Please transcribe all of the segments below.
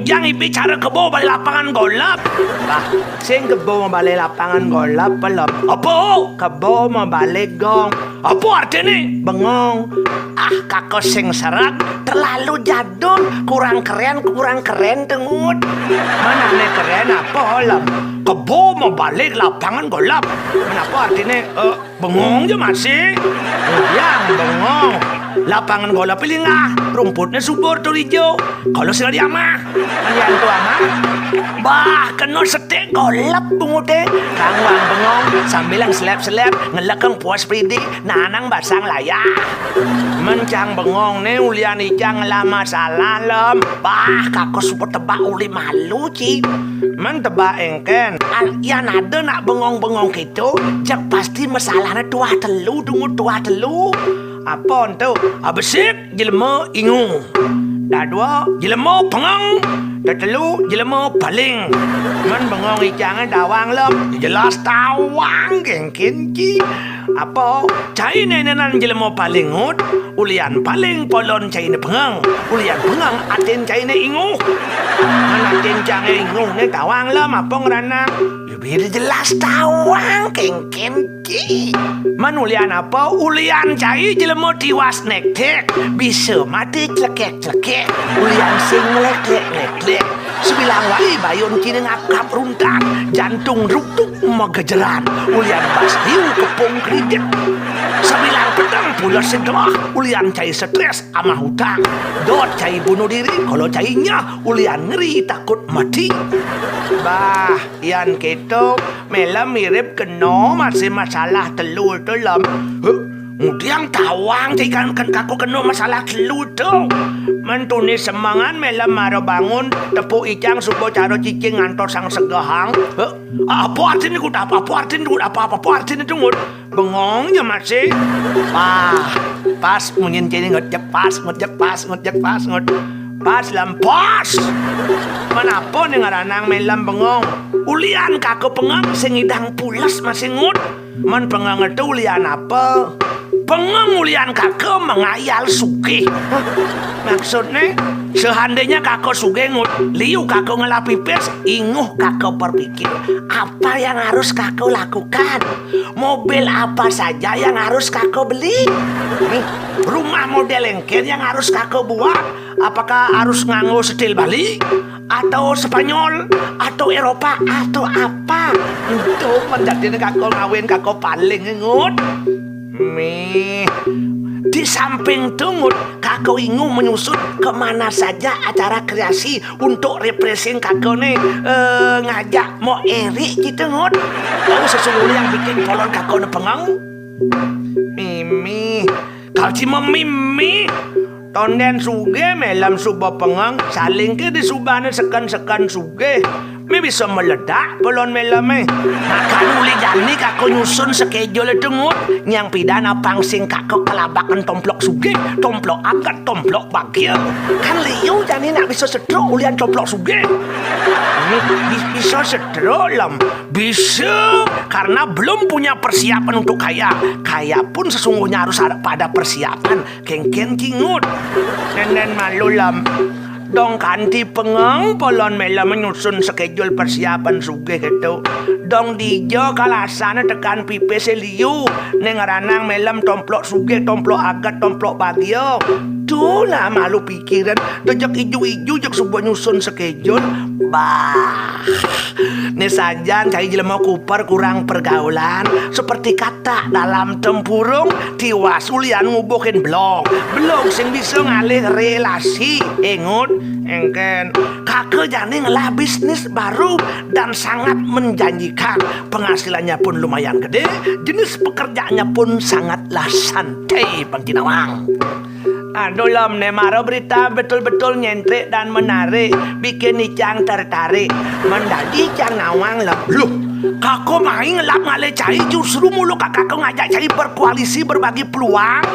Yang bicara kebo balik lapangan golap. Bah, sing kebo mau balik lapangan golap belum? Apa? Kebo mau balik gong. Apa artinya? Bengong. Ah, kakak sing serak terlalu jadul, kurang keren tengut. Mana nih keren apa lam? Kebo mau balik lapangan golap. Kenapa artinya? Bengong je masih. Yang bengong. Lapangan golap pilih ngah, rumputnya subur tuh hijau. Kalau sila dia mah, yang tua mah, bah kena setek golap bengute. Kang wang bengong sambil yang selep ngelakang puas pridi, nanang basang layak. Mencang bengong nih ulian ijang lama salah lem. Bah kakak super tebak uli malu ci. Men tebak engken. Yang ada nak bengong-bengong gitu, jak pasti masalahnya tua telu. Apa tu? Abesik jelema ingu. Dah dua jelema pengang. Dah telu jelema paling. Men bengong ijang dawang lem. Jelas tawang gengkin ci. Apa? Cai nenenan jelema paling ngut. Ulian paling polon cai ne pengang. Ulian pengang atin cai ne ingu. Mana atin cai ingu ne dawang lem apa ngeranang? Biar jelas tawang gengkin ci. Man ulian apa? Ulian cai jelema tiwas nektek. Bisa mati clekek. Ulian sing ngelek. Sebilang wali bayun kini ngakap runtak. Jantung ruktuk megejeran. Ulian bastiu kepung kredit. Sebilang pedang pula sedah. Ulian cai stres ama hutang. Dot cai bunuh diri. Kalau cainya ulian ngeri takut mati. Bah, yan gitu melam mirip kena masih masalah telur tu lam. Yang tawang cai kan kaku kena masalah telur tu. Mentunis semangan melam maro bangun tepuk ijang subuh caro cicing ngantor sang segahang. Apa artinya gut? Apa artinya tungut? Bengongnya masih. Pas munyin cini ngejep pas. Pas lampas. Menapa nih ngaranang melam bengong? Ulian kakak pengang sing idang pulas masih ngut. Men pengang itu ulian apa? Pengang ulian kakak mengayal sugih. Maksudnya? Seandainya kakak sugih ngut, liu kakak ngelapi pers, inguh kakak berpikir, apa yang harus kakak lakukan? Mobil apa saja yang harus kakak beli? Rumah model engken yang harus kakak buat? Apakah harus nganggo setil Bali? Atau Spanyol? Atau Eropa? Atau apa? Itu menjadi kakak ngawin kakak paling ngut. Di samping tungut, kakak ingu menyusut kemana saja acara kreasi untuk represent kakak nih ngajak mau Erik gitu ngut. Tahu sesungguhnya yang bikin polon kakak nih pengang? Mimi. Kalau cuma Mimi, tonden suge melam subah pengang saling ke di subahnya sekan suge. Mi bisa meledak pelon melame. Makan uli jani kakak nyusun schedule dengut. Yang pidana pangsing kakak kelabakan tomplok suge, tomplok agat, tomplok bagil. Kan liu jani nak bisa sedro ulian tomplok suge. Ini bisa sedro lam. Bisa, karena belum punya persiapan untuk kaya. Kaya pun sesungguhnya harus ada pada persiapan. Kengken kingut. Nenen malu lam. Dong kanti pengang polon melam menyusun schedule persiapan suge gitu. Dong dijo kalasana tekan pipe seliu. Nengaranang melam tomplok suge, tomplok agat, tomplok bagio. Aduh lah malu pikiran. Dojak ijo-ijo jak sebuah nyusun skejul. Bah. Nih sajan cai jelema kupar kurang pergaulan. Seperti kata dalam tempurung tiwas ulian ngubuhin blong. Blong sing bisa ngalih relasi. Ingut engken kakek jani ngelah bisnis baru dan sangat menjanjikan. Penghasilannya pun lumayan gede. Jenis pekerjaannya pun sangatlah santai Bang Jinawang. Aduh lom, Nemaro berita betul-betul nyentrik dan menarik. Bikin Icang tertarik. Mendadi Icang Nawang lom. Loh, kakak main ngelap ngale cai justru mulu kakak ngajak cai berkoalisi berbagi peluang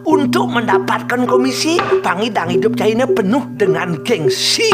untuk mendapatkan komisi. Pangidang hidup cai ini penuh dengan gengsi.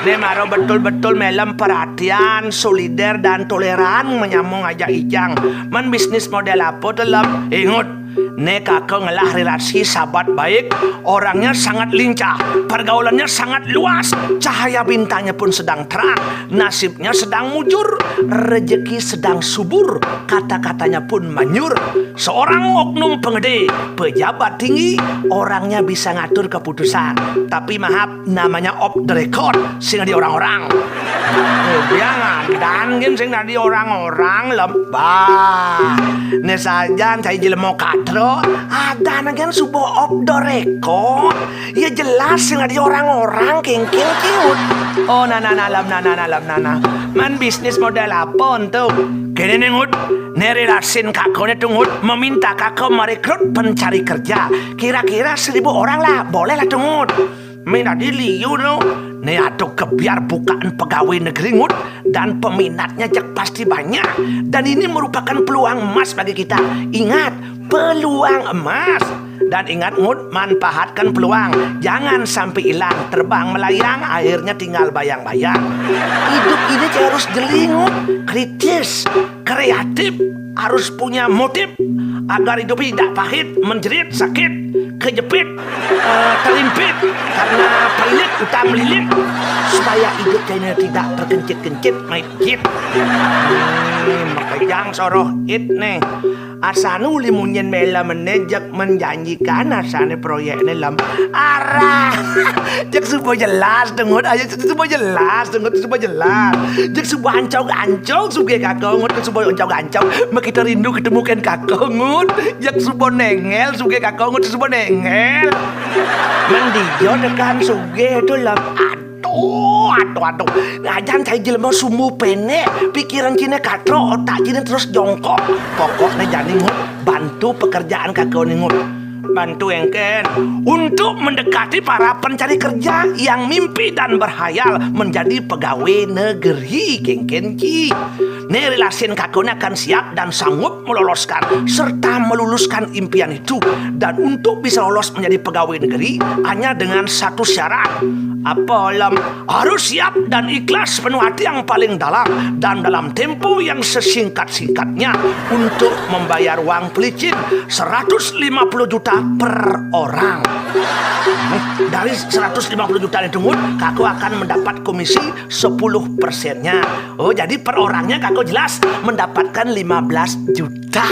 Nemaro betul-betul melem perhatian, solider dan toleran menyambung aja Icang. Men bisnis model apa dalam? Ingat. Nek kakak ngelah relasi sahabat baik. Orangnya sangat lincah, pergaulannya sangat luas, cahaya bintangnya pun sedang terang, nasibnya sedang mujur, rejeki sedang subur, kata-katanya pun manyur. Seorang oknum pengede, pejabat tinggi, orangnya bisa ngatur keputusan. Tapi maaf, namanya off the record, sing di orang-orang. Oh, jangan, dan sing di orang-orang lembah. Nek sajan saya jelema katro, ada nagen subuh off the record. Ya jelas yang ada orang-orang kengking kiut. Oh nana. Man bisnis model apa untuk? Kene nengut, nerelasin kakaknya tunggut meminta kakak merekrut pencari kerja. Kira-kira 1.000 orang lah, boleh lah tunggut. Minat diliu no. Nih aduh kebiar bukaan pegawai negeri ngut dan peminatnya jak pasti banyak. Dan ini merupakan peluang emas bagi kita. Ingat, peluang emas. Dan ingat ngut, manfaatkan peluang. Jangan sampai hilang, terbang melayang, akhirnya tinggal bayang-bayang. Hidup ini harus jeli ngut, kritis, kreatif, harus punya motif agar hidup tidak pahit, menjerit, sakit, kejepit, terlimpit karena pelit utang melilit, supaya hidup kayaknya tidak terkencit-kencit main jit. Makanya soroh it nih asanu limunyen mela menejak menjanjikan asane proyek ni lam arah jak supaya jelas dengut aja supaya jelas dengut supaya jelas jak supaya ancau supaya kakak ngut supaya ancau kita rindu ketemukan kakak ngut jak supaya nengel supaya kakak ngut supaya nengel mendijo dekan suge itu lam aduh ngajan saya jelema sumu pene pikiran cina katro otak cina terus jongkok pokoknya jadi ngut bantu pekerjaan kakak ngut bantu engken untuk mendekati para pencari kerja yang mimpi dan berhayal menjadi pegawai negeri kengkenci. Nih relasin kakaknya akan siap dan sanggup meloloskan serta meluluskan impian itu. Dan untuk bisa lolos menjadi pegawai negeri hanya dengan satu syarat. Apa lam? Harus siap dan ikhlas penuh hati yang paling dalam dan dalam tempo yang sesingkat-singkatnya untuk membayar uang pelicin 150 juta per orang. Dari 150 juta itu kakak akan mendapat komisi 10%-nya. Oh jadi per orangnya kakak jelas mendapatkan 15 juta.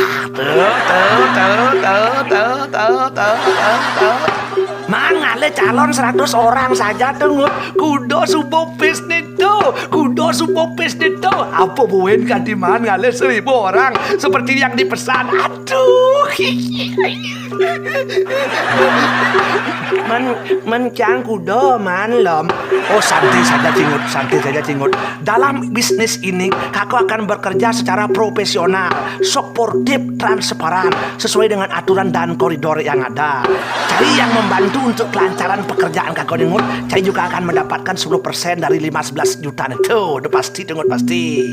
Mangale calon 100 orang saja tunggu. Kudo subuh bisnis tuh. Kudo subuh bisnis tuh. Apa buin kadiman ngale 1.000 orang seperti yang dipesan. Aduh. Mencang kudo man lom. Oh santai saja cingut. Dalam bisnis ini kakak akan bekerja secara profesional, suportif, transparan, sesuai dengan aturan dan koridor yang ada. Cari yang membantu untuk kelancaran pekerjaan kakak dengut. Saya juga akan mendapatkan 10% dari 15 juta itu. Udah pasti dengut pasti.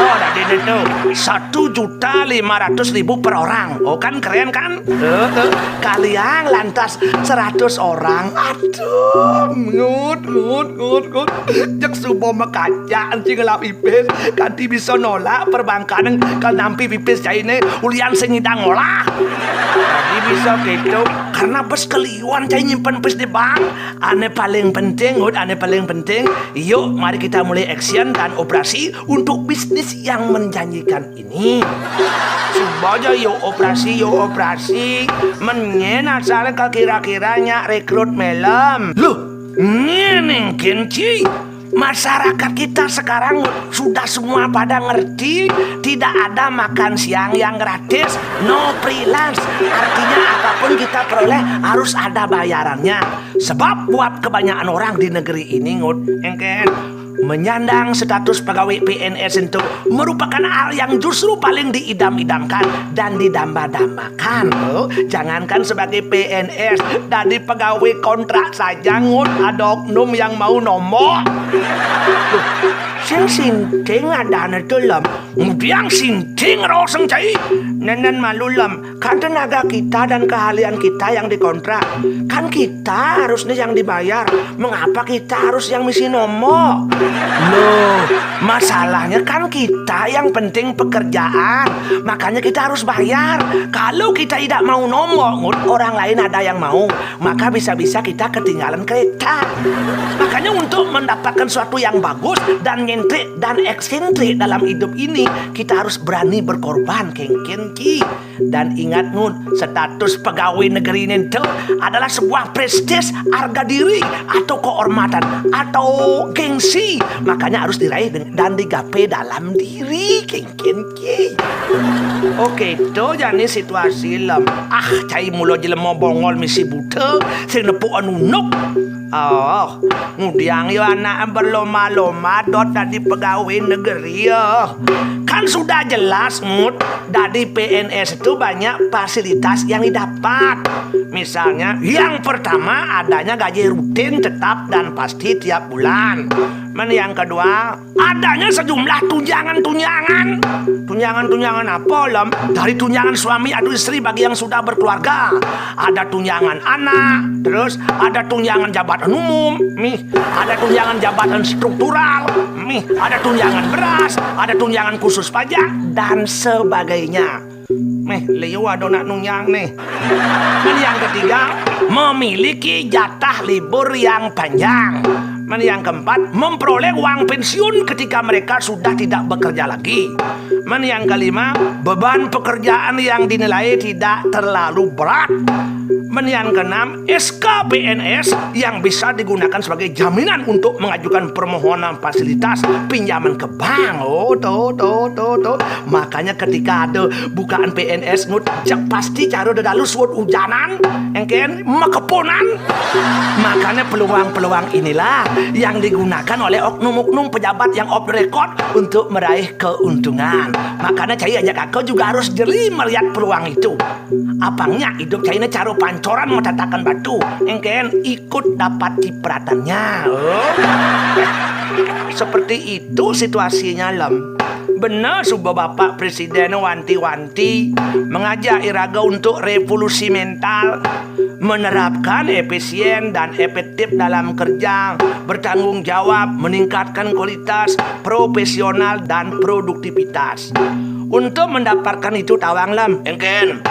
Oh tadi itu 1.500.000 per orang. Oh kan keren kan? Tuh. Kalian lantas 100 orang. Aduh, ngut. Jak subuh mekaca anjing ngelap ipis. Kanti bisa nolak perbankan kalau nampi pipis saya ini ulian sengidang olah. Jadi bisa gitu. Karena bes keliuan cai nyimpen pes di bank. Ane paling penting, ane paling penting. Yuk, mari kita mulai action dan operasi untuk bisnis yang menjanjikan ini. Subaja yuk operasi. Menyen asal kira-kiranya rekrut melem. Loh, nyeneng kenci. Masyarakat kita sekarang sudah semua pada ngerti tidak ada makan siang yang gratis, no freelance. Artinya apapun kita peroleh harus ada bayarannya. Sebab buat kebanyakan orang di negeri ini menyandang status pegawai PNS itu merupakan hal yang justru paling diidam-idamkan dan didamba-dambakan. Jangankan sebagai PNS, dari pegawai kontrak saja ada oknum yang mau nomor. Sing sinting ada nedelem, kemudian sinting roseng cai. Nenen malu lem, kan tenaga kita dan keahlian kita yang dikontrak. Kan kita harusnya yang dibayar. Mengapa kita harus yang misi nomor? Loh, masalahnya kan kita yang penting pekerjaan. Makanya kita harus bayar. Kalau kita tidak mau nomor, orang lain ada yang mau, maka bisa-bisa kita ketinggalan kereta. Makanya untuk mendapatkan sesuatu yang bagus dan nyentrik dan eksentrik dalam hidup ini, kita harus berani berkorban, kengken ki. Dan ingat status pegawai negeri ini itu adalah sebuah prestis, harga diri atau kehormatan atau gengsi. Makanya harus diraih dan digapai dalam diri, kengken ki. Oke, itu jadi situasi lem. Cai mulo jelema bongol misi buta, sing nepuk anunuk. Ngudiang yo anak berloma-loma dot dari pegawai negeri yo. Kan sudah jelas dari PNS itu banyak fasilitas yang didapat. Misalnya yang pertama adanya gaji rutin tetap dan pasti tiap bulan. Yang kedua adanya sejumlah tunjangan. Tunjangan apa lem? Dari tunjangan suami atau istri bagi yang sudah berkeluarga. Ada tunjangan anak, terus ada tunjangan jabatan umum, ada tunjangan jabatan struktural, ada tunjangan beras, ada tunjangan khusus pajak dan sebagainya. Leo ada nak nunjang nih. Dan yang ketiga, memiliki jatah libur yang panjang. Dan yang keempat, memperoleh uang pensiun ketika mereka sudah tidak bekerja lagi. Dan yang kelima, beban pekerjaan yang dinilai tidak terlalu berat. Dan yang keenam, SK PNS yang bisa digunakan sebagai jaminan untuk mengajukan permohonan fasilitas pinjaman ke bank. Tuh. Makanya ketika ada bukaan PNS pasti cari dalu suut hujanan, engken makeponan. Makanya peluang-peluang inilah yang digunakan oleh oknum-oknum pejabat yang off the record untuk meraih keuntungan. Makanya cai ajak aku juga harus jeli melihat peluang itu. Apangnya hidup cai ini caro pancoran metatakan batu, engken ikut dapat cipratannya. Seperti itu situasinya lem. Benar subah Bapak Presiden wanti-wanti mengajak Iraga untuk revolusi mental, menerapkan efisien dan efektif dalam kerja, bertanggung jawab, meningkatkan kualitas, profesional dan produktivitas. Untuk mendapatkan itu tawang lam, engken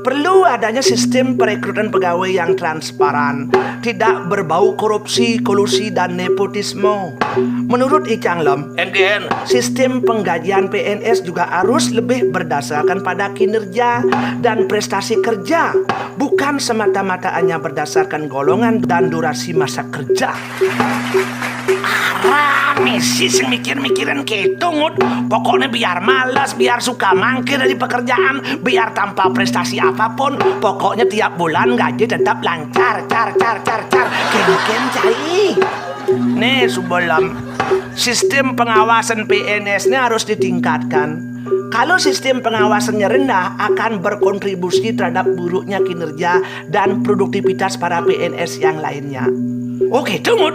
perlu adanya sistem perekrutan pegawai yang transparan, tidak berbau korupsi, kolusi dan nepotisme. Menurut Icang Lem, sistem penggajian PNS juga harus lebih berdasarkan pada kinerja dan prestasi kerja, bukan semata-mata hanya berdasarkan golongan dan durasi masa kerja. Misi sing mikir-mikirin gitu pokoknya biar malas, biar suka mangkir dari pekerjaan, biar tanpa prestasi apapun, pokoknya tiap bulan gaji tetap lancar, car ken cai. Nih sebelum sistem pengawasan PNS ini harus ditingkatkan. Kalau sistem pengawasannya rendah akan berkontribusi terhadap buruknya kinerja dan produktivitas para PNS yang lainnya. Oke, tunggu.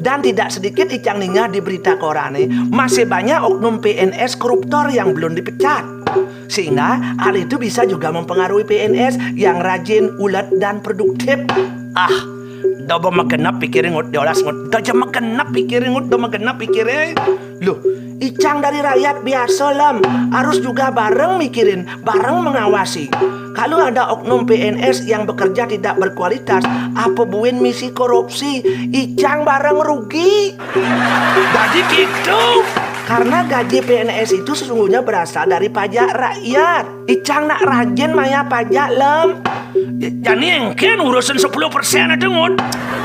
Dan tidak sedikit Icang Ninga di berita koran masih banyak oknum PNS koruptor yang belum dipecat. Sehingga hal itu bisa juga mempengaruhi PNS yang rajin, ulet dan produktif. Dobo magenap pikirin diolas do magenap pikirin. Loh, Icang dari rakyat biasa Lem, harus juga bareng mikirin, bareng mengawasi. Kalau ada oknum PNS yang bekerja tidak berkualitas, apa buin misi korupsi, Icang bareng rugi. Jadi gitu. Karena gaji PNS itu sesungguhnya berasal dari pajak rakyat. Icang nak rajin maya pajak Lem. Jadi engken urusan 10% itu ngut.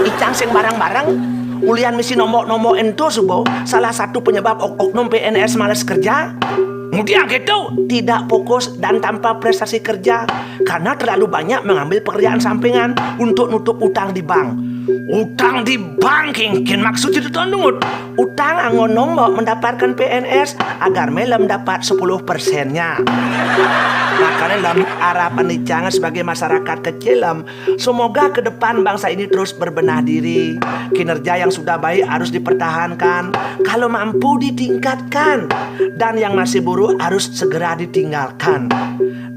Icang sing barang-barang ulian misi nomor-nomor ento subo salah satu penyebab oknum PNS malas kerja. Kemudian gitu. Tidak fokus dan tanpa prestasi kerja karena terlalu banyak mengambil pekerjaan sampingan untuk nutup utang di bank. Utang di bank engken maksud itu ngut. Utang angonong mau mendapatkan PNS agar Melem dapat 10%-nya. Makanya Lem, harapan Icang sebagai masyarakat kecil Lem, semoga ke depan bangsa ini terus berbenah diri. Kinerja yang sudah baik harus dipertahankan, kalau mampu ditingkatkan, dan yang masih buruk harus segera ditinggalkan.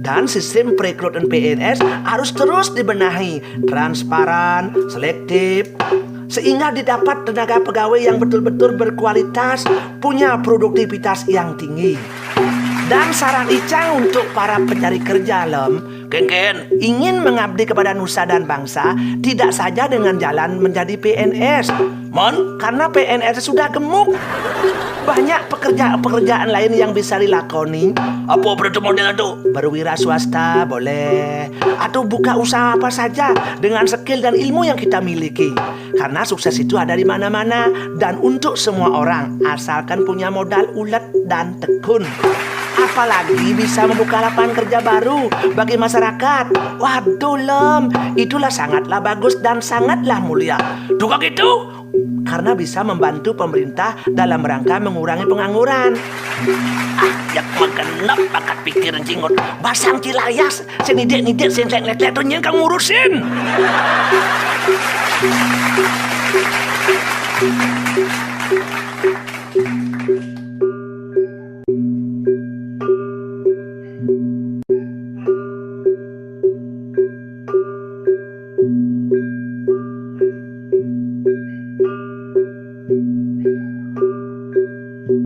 Dan sistem perekrutan PNS harus terus dibenahi, transparan, selektif, sehingga didapat tenaga pegawai yang betul-betul berkualitas, punya produktivitas yang tinggi. Dan saran Icang untuk para pencari kerja Lem, Ken ingin mengabdi kepada nusa dan bangsa, tidak saja dengan jalan menjadi PNS. Karena PNS sudah gemuk. Banyak pekerjaan lain yang bisa dilakoni. Apa berarti model itu? Berwira swasta boleh, atau buka usaha apa saja dengan skill dan ilmu yang kita miliki. Karena sukses itu ada di mana-mana dan untuk semua orang, asalkan punya modal ulet dan tekun. Apalagi bisa membuka lapangan kerja baru bagi masyarakat. Waduh Lem, itulah sangatlah bagus dan sangatlah mulia. Juga gitu? Karena bisa membantu pemerintah dalam rangka mengurangi pengangguran. Ya magenep bakat pikiran jingot. Basang cilayas, senidik-nidik, senlek-lek tuh yang kamu ngurusin.